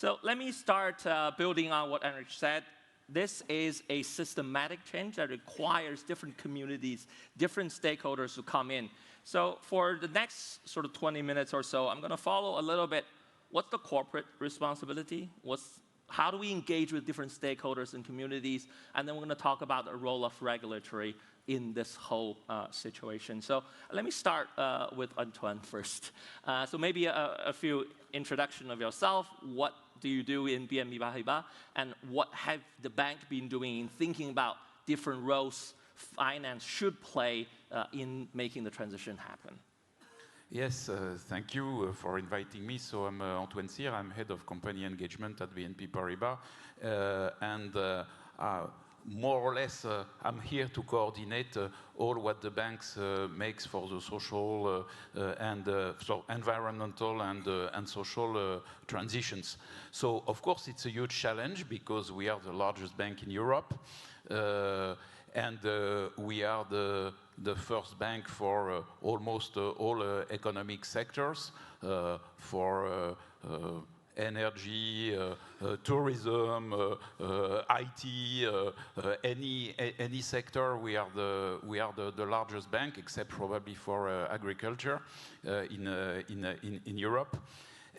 So let me start building on what Enrich said. This is a systematic change that requires different communities, different stakeholders to come in. So for the next sort of 20 minutes or so, I'm going to follow a little bit what's the corporate responsibility, how do we engage with different stakeholders and communities, and then we're going to talk about the role of regulatory in this whole situation. So let me start with Antoine first. So maybe a few introduction of yourself. What do you do in BNP Paribas, and what have the bank been doing in thinking about different roles finance should play in making the transition happen? Yes, thank you for inviting me. So I'm Antoine Sire, I'm head of company engagement at BNP Paribas, and more or less I'm here to coordinate all what the banks makes for the social and so environmental and social transitions. So of course it's a huge challenge because we are the largest bank in Europe, and we are the first bank for almost all economic sectors, for energy, tourism, IT, any sector. We are the largest bank, except probably for agriculture in Europe.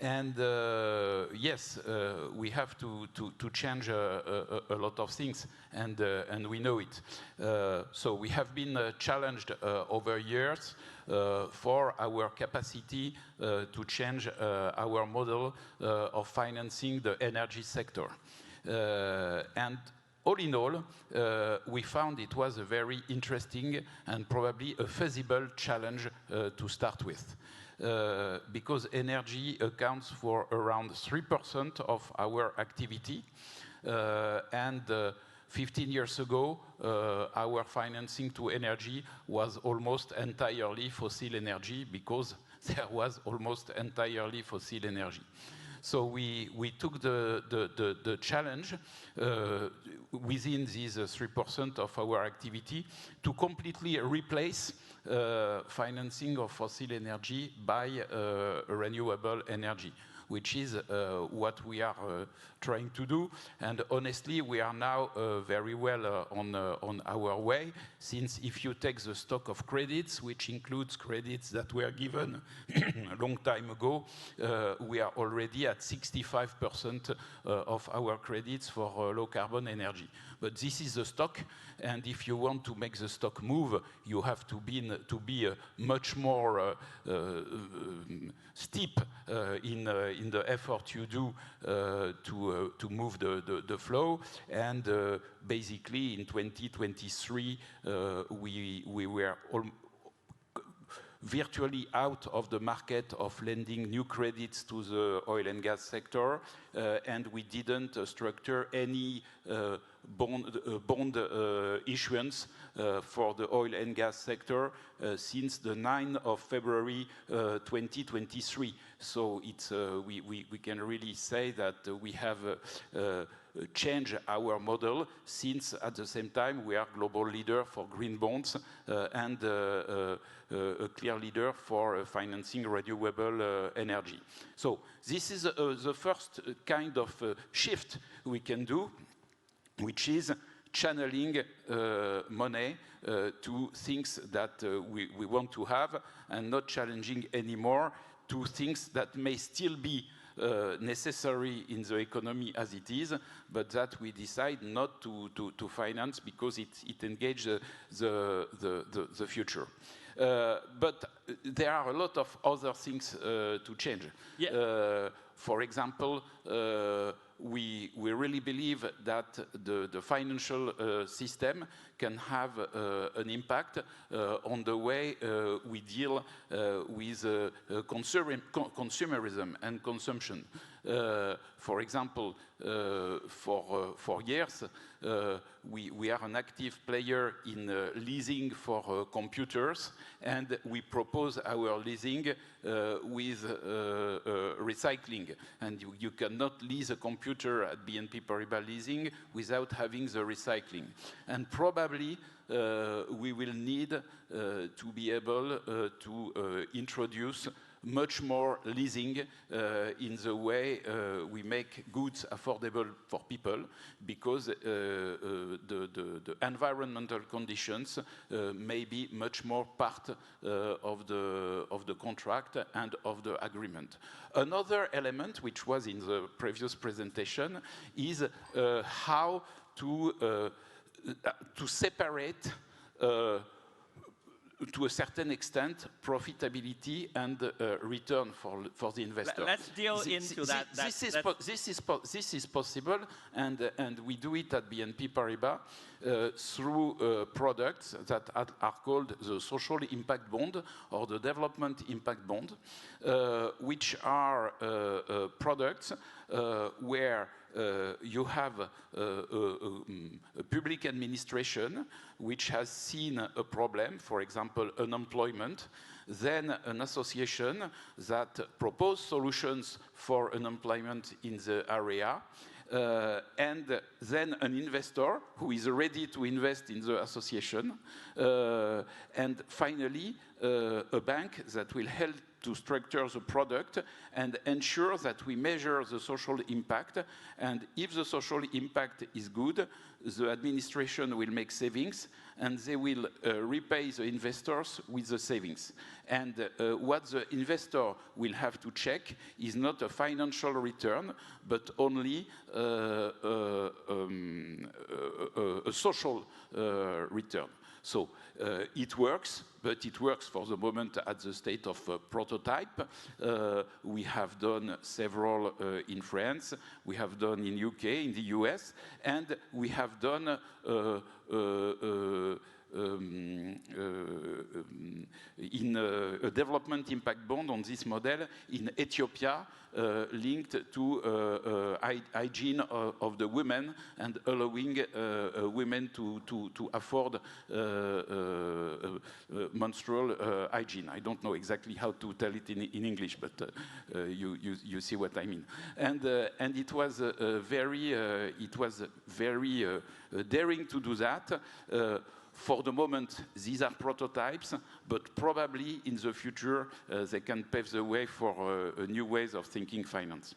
And yes, we have to change a lot of things, and we know it. So we have been challenged over years for our capacity to change our model of financing the energy sector. And all in all, we found it was a very interesting and probably a feasible challenge to start with. Because energy accounts for around 3% of our activity, and 15 years ago, our financing to energy was almost entirely fossil energy, because there was almost entirely fossil energy. So we took the challenge within these 3% of our activity to completely replace financing of fossil energy by renewable energy, which is what we are trying to do. And honestly, we are now very well on our way, since if you take the stock of credits, which includes credits that were given a long time ago, we are already at 65% of our credits for low carbon energy. But this is the stock, and if you want to make the stock move, you have to be much more steep in the effort you do to move the flow. And basically in 2023, we were virtually out of the market of lending new credits to the oil and gas sector, and we didn't structure any bond issuance for the oil and gas sector since the 9th of February 2023. So it's we can really say that we have change our model, since at the same time we are global leader for green bonds and a clear leader for financing renewable energy. So this is the first kind of shift we can do, which is channeling money to things that we want to have, and not challenging anymore to things that may still be necessary in the economy as it is, but that we decide not to finance because it engages the future. But there are a lot of other things to change. Yeah. For example, we really believe that the financial system can have an impact on the way we deal with consumerism and consumption. For example, for years, we are an active player in leasing for computers, and we propose our leasing with recycling. And you cannot lease a computer at BNP Paribas Leasing without having the recycling. And probably we will need to be able to introduce much more leasing in the way we make goods affordable for people, because the environmental conditions may be much more part of the contract and of the agreement. Another element which was in the previous presentation is how to separate to a certain extent, profitability and return for the investor. Let's deal into that. This is possible, and we do it at BNP Paribas through products that are called the social impact bond or the development impact bond, which are products where you have a public administration which has seen a problem, for example, unemployment, then an association that proposes solutions for unemployment in the area, and then an investor who is ready to invest in the association, and finally a bank that will help to structure the product and ensure that we measure the social impact. And if the social impact is good, the administration will make savings, and they will repay the investors with the savings. And what the investor will have to check is not a financial return, but only a social return. So it works, but it works for the moment at the state of prototype. We have done several in France, we have done in UK, in the US, and we have done in a development impact bond on this model in Ethiopia, linked to hygiene of the women and allowing women to afford menstrual hygiene. I don't know exactly how to tell it in English, but you see what I mean. And it was very daring to do that. For the moment, these are prototypes, but probably in the future, they can pave the way for new ways of thinking finance.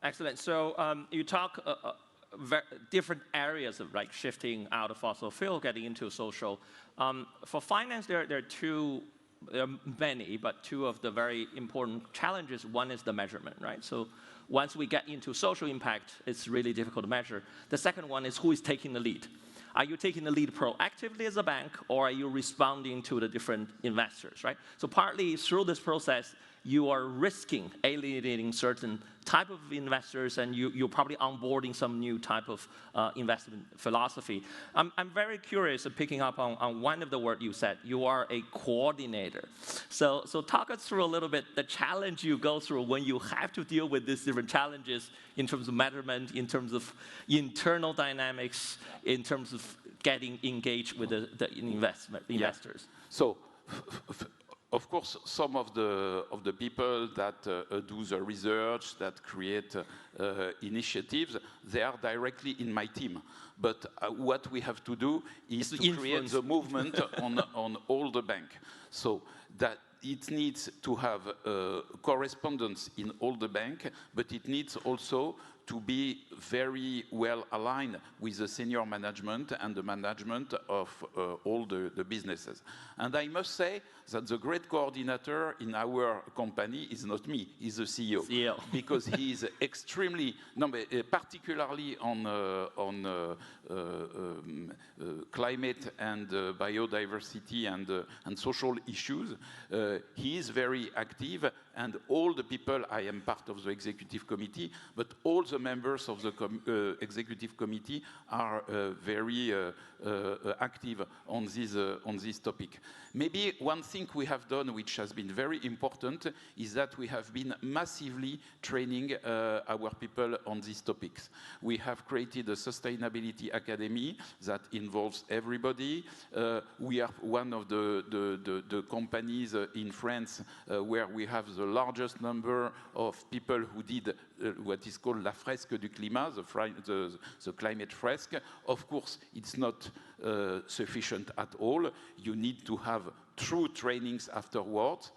Excellent. So you talk different areas of like shifting out of fossil fuel, getting into social. For finance, there are many, but two of the very important challenges. One is the measurement, right? So once we get into social impact, it's really difficult to measure. The second one is who is taking the lead. Are you taking the lead proactively as a bank, or are you responding to the different investors, right? So partly through this process, you are risking alienating certain type of investors, and you're probably onboarding some new type of investment philosophy. I'm very curious of picking up on one of the words you said. You are a coordinator. So talk us through a little bit the challenge you go through when you have to deal with these different challenges in terms of measurement, in terms of internal dynamics, in terms of getting engaged with the investors. Yeah. So, of course, some of the people that do the research, that create initiatives, they are directly in my team. But what we have to do is to create the movement on all the bank. So that it needs to have correspondence in all the bank, but it needs also to be very well aligned with the senior management and the management of all the businesses. And I must say that the great coordinator in our company is not me, he's the CEO. Because he is extremely, particularly on climate and biodiversity and social issues, he is very active, and all the people, I am part of the executive committee, but all the members of the executive committee are very active on this topic. Maybe one thing we have done, which has been very important, is that we have been massively training our people on these topics. We have created a sustainability academy that involves everybody. We are one of the companies in France where we have the largest number of people who did what is called la fresque du climat, the climate fresque. Of course, it's not sufficient at all. You need to have true trainings afterwards.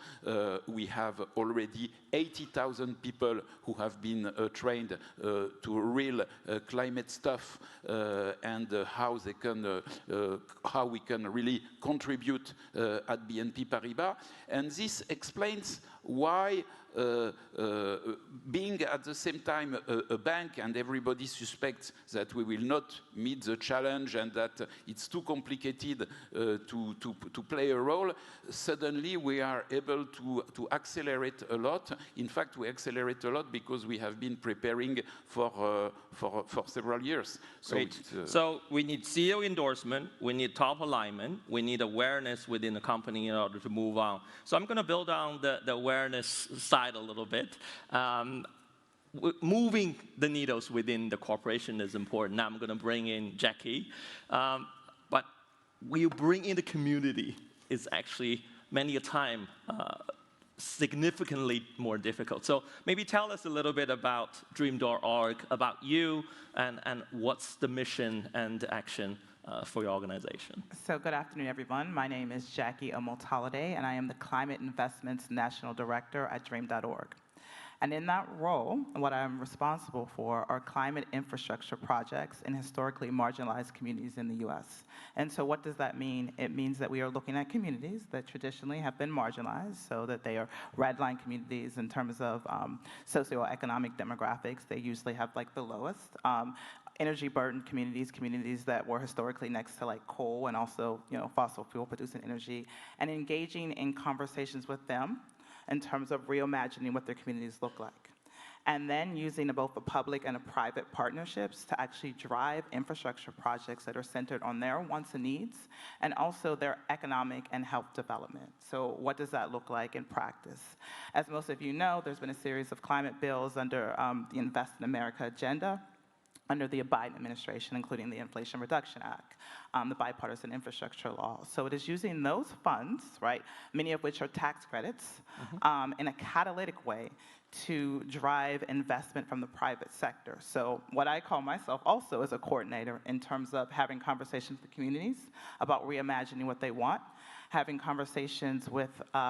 We have already 80,000 people who have been trained to real climate stuff and how we can really contribute at BNP Paribas. And this explains why being at the same time a bank, and everybody suspects that we will not meet the challenge and that it's too complicated to play a role, suddenly we are able to accelerate a lot. In fact, we accelerate a lot because we have been preparing for several years. So, so we need CEO endorsement, we need top alignment, we need awareness within the company in order to move on. So I'm going to build on the awareness side a little bit. Moving the needles within the corporation is important. Now I'm going to bring in Jackie. But when you bring in the community, it's actually many a time significantly more difficult. So maybe tell us a little bit about Dream.org, about you, and what's the mission and action for your organization. So good afternoon, everyone. My name is Jackie Omotalade, and I am the Climate Investments National Director at Dream.org. And in that role, what I'm responsible for are climate infrastructure projects in historically marginalized communities in the US. And so what does that mean? It means that we are looking at communities that traditionally have been marginalized, so that they are redline communities in terms of socioeconomic demographics. They usually have like the lowest. Energy burdened communities, communities that were historically next to like coal and also fossil fuel producing energy, and engaging in conversations with them in terms of reimagining what their communities look like. And then using both the public and the private partnerships to actually drive infrastructure projects that are centered on their wants and needs, and also their economic and health development. So what does that look like in practice? As most of you know, there's been a series of climate bills under the Invest in America agenda, under the Biden administration, including the Inflation Reduction Act, the bipartisan infrastructure law. So it is using those funds, right, many of which are tax credits, in a catalytic way to drive investment from the private sector. So what I call myself also as a coordinator in terms of having conversations with communities about reimagining what they want, having conversations with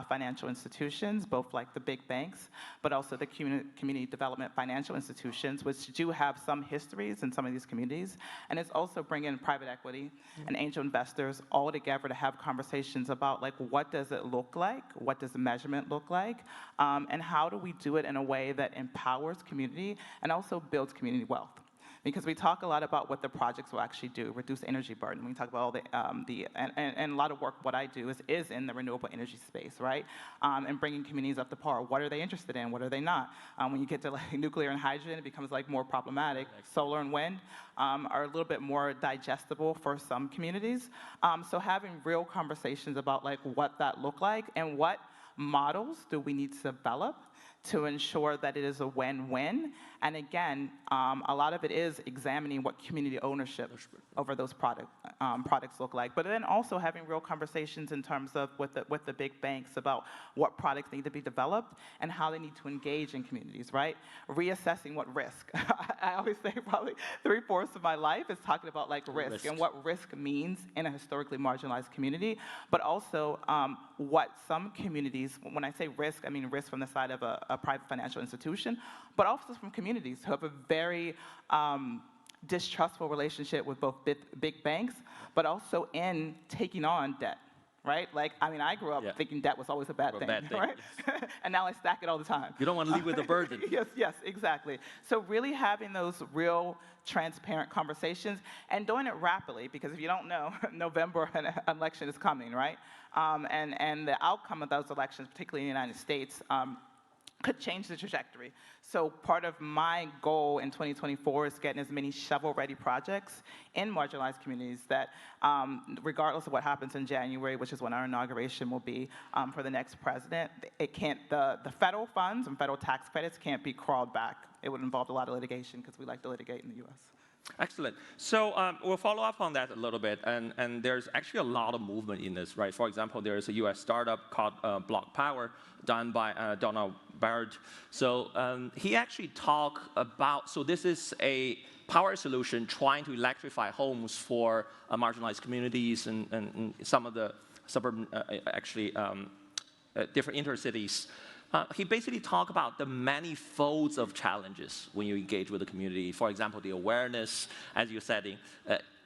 financial institutions, both like the big banks, but also the community development financial institutions, which do have some histories in some of these communities. And it's also bringing in private equity and angel investors all together to have conversations about like, what does it look like? What does the measurement look like? And how do we do it in a way that empowers community and also builds community wealth? Because we talk a lot about what the projects will actually do, reduce energy burden. We talk about all and a lot of work, what I do is in the renewable energy space, right? And bringing communities up to par. What are they interested in? What are they not? When you get to like nuclear and hydrogen, it becomes like more problematic. Solar and wind are a little bit more digestible for some communities. So having real conversations about like what that look like and what models do we need to develop to ensure that it is a win-win. And again, a lot of it is examining what community ownership over those products look like. But then also having real conversations in terms of with the big banks about what products need to be developed and how they need to engage in communities, right? Reassessing what risk. I always say probably 3/4 of my life is talking about like risk and what risk means in a historically marginalized community, but also what some communities, when I say risk, I mean risk from the side of a private financial institution, but also from communities who have a very distrustful relationship with both big banks, but also in taking on debt, right? Like, I mean, I grew up thinking debt was always a bad thing, right? And now I stack it all the time. You don't want to live with a burden. Yes, exactly. So really having those real transparent conversations and doing it rapidly, because if you don't know, November an election is coming, right? And the outcome of those elections, particularly in the United States, could change the trajectory. So part of my goal in 2024 is getting as many shovel-ready projects in marginalized communities that, regardless of what happens in January, which is when our inauguration will be for the next president, it can't, the federal funds and federal tax credits can't be crawled back it would involve a lot of litigation because we like to litigate in the U.S. Excellent. So we'll follow up on that a little bit, and there's actually a lot of movement in this, right? For example, there is a U.S. startup called Block Power, done by Donald Baird. So he actually talked about, so this is a power solution trying to electrify homes for marginalized communities and some of the suburban, different intercities. He basically talked about the many folds of challenges when you engage with the community. For example, the awareness, as you're saying,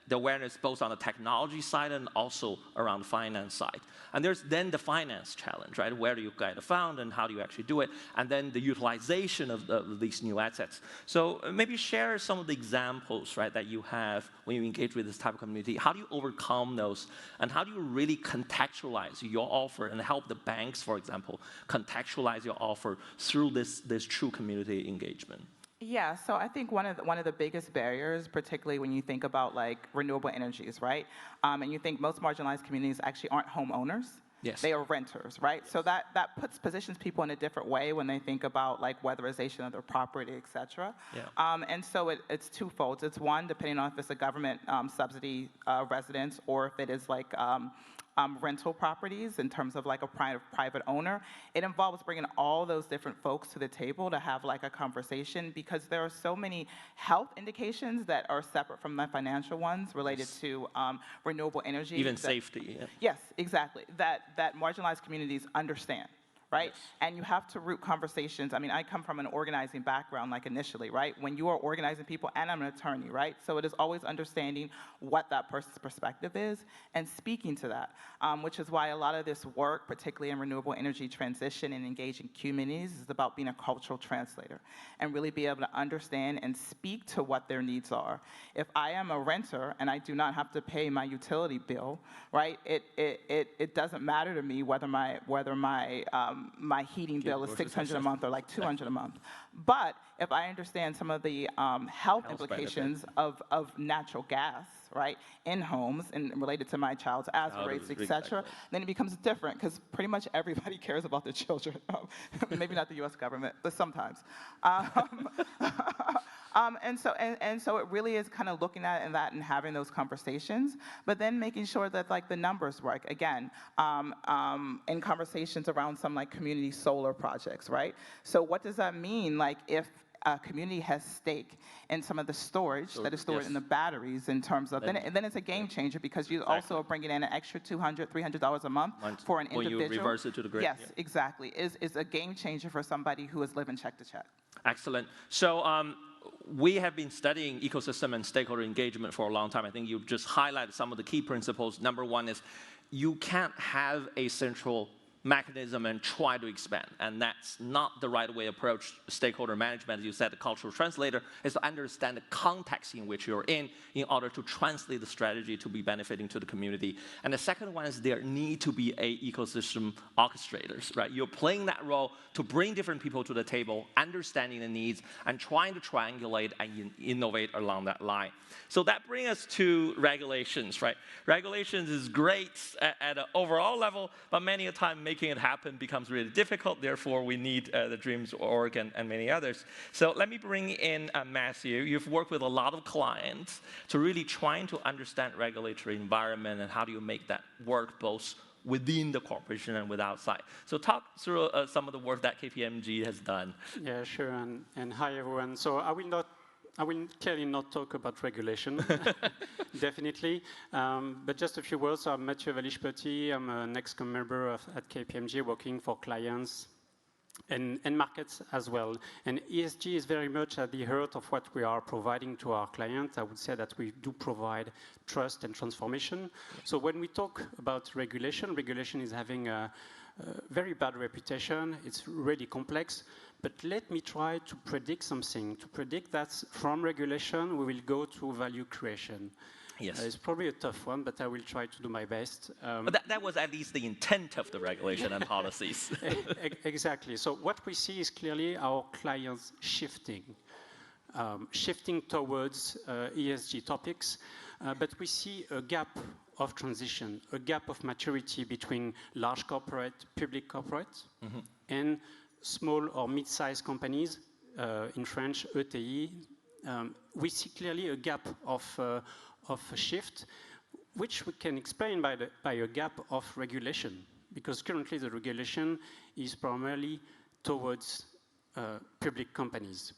the awareness both on the technology side and also around the finance side. And there's then the finance challenge, right? Where do you get a fund and how do you actually do it? And then the utilization of these new assets. So maybe share some of the examples, right, that you have when you engage with this type of community. How do you overcome those? And how do you really contextualize your offer and help the banks, for example, contextualize your offer through this true community engagement? Yeah, so I think one of the biggest barriers, particularly when you think about like renewable energies, right? And you think most marginalized communities actually aren't homeowners. Yes. They are renters, right? So that positions people in a different way when they think about like weatherization of their property, et cetera. Yeah. And so it's twofold. It's one, depending on if it's a government subsidy residence or if it is like rental properties in terms of like a private owner. It involves bringing all those different folks to the table to have like a conversation because there are so many health indications that are separate from the financial ones related to renewable energy. Even safety. Yeah. Yes, exactly. That marginalized communities understand. Right? Yes. And you have to root conversations. I mean, I come from an organizing background, like initially, right? When you are organizing people, and I'm an attorney, right? So it is always understanding what that person's perspective is and speaking to that, which is why a lot of this work, particularly in renewable energy transition and engaging communities, is about being a cultural translator and really be able to understand and speak to what their needs are. If I am a renter and I do not have to pay my utility bill, right? It doesn't matter to me whether my heating bill is $600 a month or like $200 a month. But if I understand some of the health implications of natural gas, right, in homes and related to my child's asthma rates, et cetera, then it becomes different because pretty much everybody cares about their children. Maybe not the U.S. government, but sometimes. And so it really is kind of looking at that and having those conversations, but then making sure that like the numbers work. Again, in conversations around some like community solar projects, right? So what does that mean? Like if a community has stake in some of the storage that is stored in the batteries in terms of, then it's a game changer because you also are bringing in an extra $200, $300 a month for an individual. When you reverse it to the grid. Yes, exactly. Is a game changer for somebody who is living check to check. Excellent. So we have been studying ecosystem and stakeholder engagement for a long time. I think you just highlighted some of the key principles. Number one is you can't have a central mechanism and try to expand. And that's not the right way to approach stakeholder management. As you said, the cultural translator is to understand the context in which you're in order to translate the strategy to be benefiting to the community. And the second one is there need to be a ecosystem orchestrators, right? You're playing that role to bring different people to the table, understanding the needs, and trying to triangulate and innovate along that line. So that brings us to regulations, right? Regulations is great at an overall level, but many a time making it happen becomes really difficult. Therefore, we need the Dreams.org and many others. So let me bring in Mathieu. You've worked with a lot of clients to really trying to understand regulatory environment and how do you make that work both within the corporation and with outside. So talk through some of the work that KPMG has done. Yeah, sure, and hi everyone. So I will clearly not talk about regulation, definitely. But just a few words. I'm Mathieu Wallich-Petit. I'm an ExCom member at KPMG working for clients and markets as well. And ESG is very much at the heart of what we are providing to our clients. I would say that we do provide trust and transformation. So when we talk about regulation, regulation is having a very bad reputation. It's really complex. But let me try to predict something, to predict that from regulation we will go to value creation. Yes. It's probably a tough one, but I will try to do my best. But that was at least the intent of the regulation and policies. Exactly. So what we see is clearly our clients shifting towards ESG topics, but we see a gap of transition, a gap of maturity between large corporate, public corporate, and small or mid-sized companies, in French, ETI, we see clearly a gap of a shift, which we can explain by a gap of regulation, because currently the regulation is primarily towards public companies.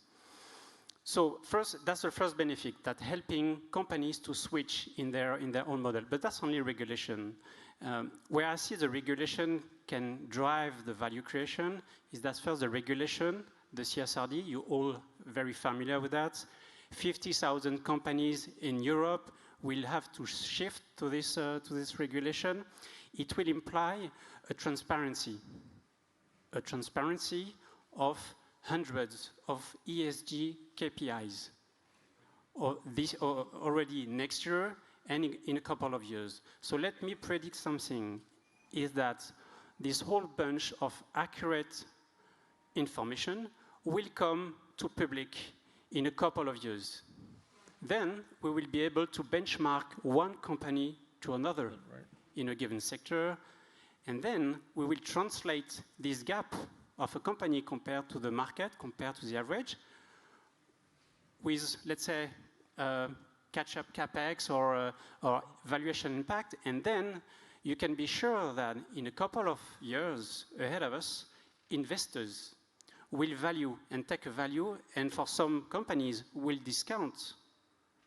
So first, that's the first benefit, that helping companies to switch in their own model. But that's only regulation. Where I see the regulation can drive the value creation is that first the regulation, the CSRD, you're all very familiar with that. 50,000 companies in Europe will have to shift to this regulation. It will imply a transparency of hundreds of ESG KPIs, already next year and in a couple of years. So let me predict something, is that this whole bunch of accurate information will come to public in a couple of years. Then we will be able to benchmark one company to another in a given sector, and then we will translate this gap of a company compared to the market, compared to the average, with, let's say, catch-up CapEx or valuation impact, and then you can be sure that in a couple of years ahead of us, investors will value and take a value, and for some companies will discount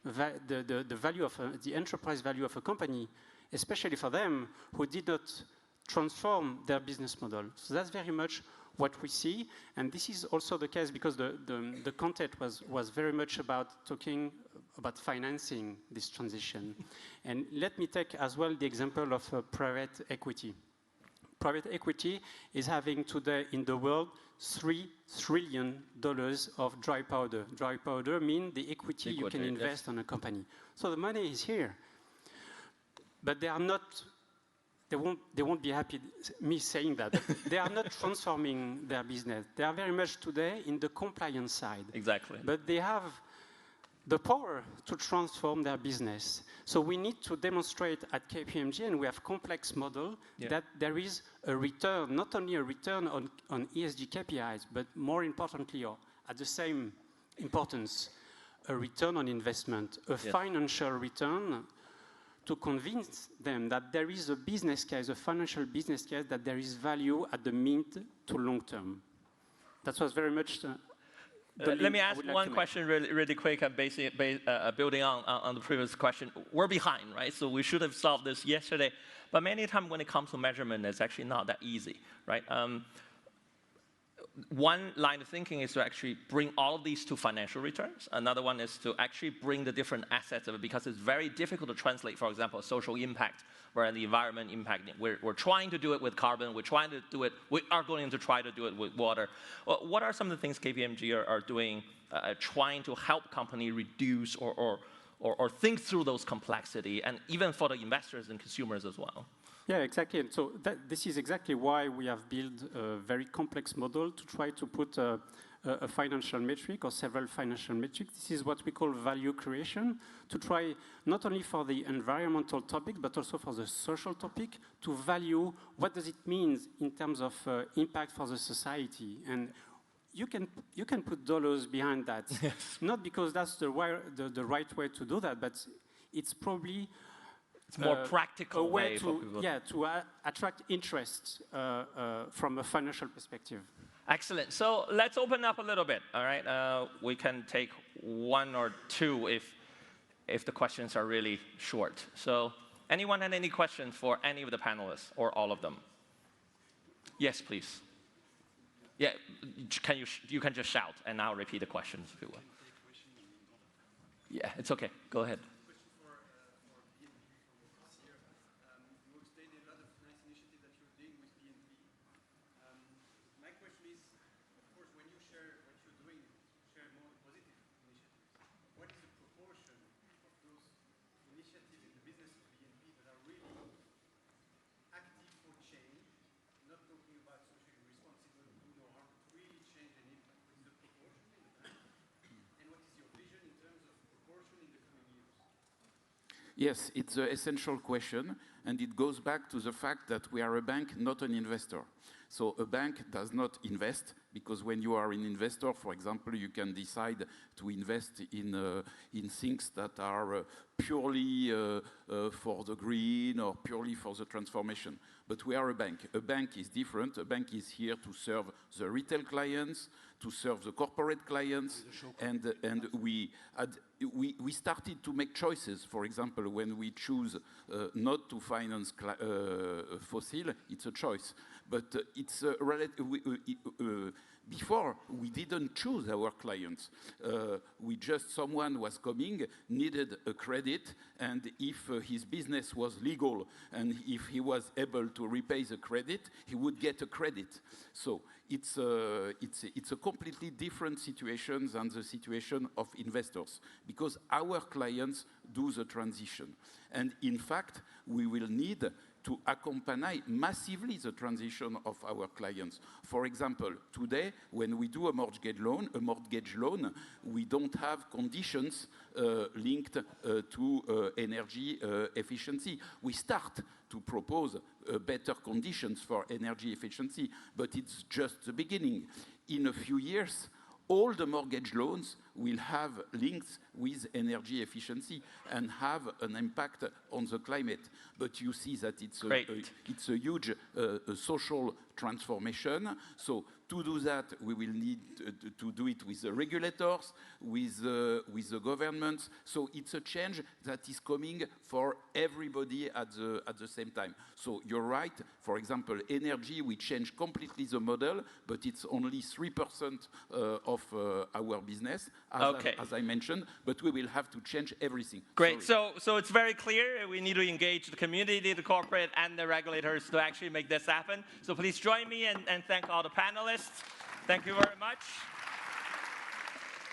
the value of the enterprise value of a company, especially for them who did not transform their business model. So that's very much what we see, and this is also the case because the content was very much about talking about financing this transition. And let me take as well the example of private equity. Private equity is having today in the world $3 trillion of dry powder. Dry powder means the equity you can invest on a company. So the money is here, but they are not. They won't be happy me saying that. They are not transforming their business. They are very much today in the compliance side. Exactly. But they have the power to transform their business. So we need to demonstrate at KPMG, and we have complex model, that there is a return, not only a return on ESG KPIs, but more importantly, or at the same importance, a return on investment, a financial return, to convince them that there is a business case, a financial business case, that there is value at the mid to long term. That was very much let me ask one question really quick, building on the previous question. We're behind, right? So we should have solved this yesterday. But many times when it comes to measurement, it's actually not that easy, right? One line of thinking is to actually bring all of these to financial returns. Another one is to actually bring the different assets of it, because it's very difficult to translate, for example, social impact, where the environment impact. We're trying to do it with carbon. We're trying to do it. We are going to try to do it with water. What are some of the things KPMG are doing, trying to help companies reduce or think through those complexity, and even for the investors and consumers as well? Yeah, exactly. And so this is exactly why we have built a very complex model to try to put a financial metric or several financial metrics. This is what we call value creation, to try not only for the environmental topic, but also for the social topic, to value what does it mean in terms of impact for the society. And you can put dollars behind that, not because that's the right way to do that, but it's probably it's more practical way to attract interest from a financial perspective. Excellent. So let's open up a little bit. All right, we can take one or two if the questions are really short. So anyone had any questions for any of the panelists or all of them? Yes, please. Yeah, you can just shout and I'll repeat the questions if you will. Yeah, it's okay. Go ahead. Yes, it's an essential question, and it goes back to the fact that we are a bank, not an investor. So a bank does not invest, because when you are an investor, for example, you can decide to invest in things that are purely for the green or purely for the transformation. But we are a bank. A bank is different. A bank is here to serve the retail clients, to serve the corporate clients, and we started to make choices. For example, when we choose not to finance fossil, it's a choice. But it's before, we didn't choose our clients. Someone was coming, needed a credit, and if his business was legal and if he was able to repay the credit, he would get a credit. So it's a completely different situation than the situation of investors, because our clients do the transition. And in fact, we will need to accompany massively the transition of our clients. For example, today, when we do a mortgage loan, we don't have conditions linked to energy efficiency. We start to propose better conditions for energy efficiency, but it's just the beginning. In a few years, all the mortgage loans will have links with energy efficiency and have an impact on the climate. But you see that it's a huge social transformation. So to do that, we will need to do it with the regulators, with the governments. So it's a change that is coming for everybody at the same time. So you're right. For example, energy, we change completely the model, but it's only 3% of our business, as I mentioned. But we will have to change everything. Great. So it's very clear we need to engage the community, the corporate, and the regulators to actually make this happen. So please join me and thank all the panelists. Thank you very much.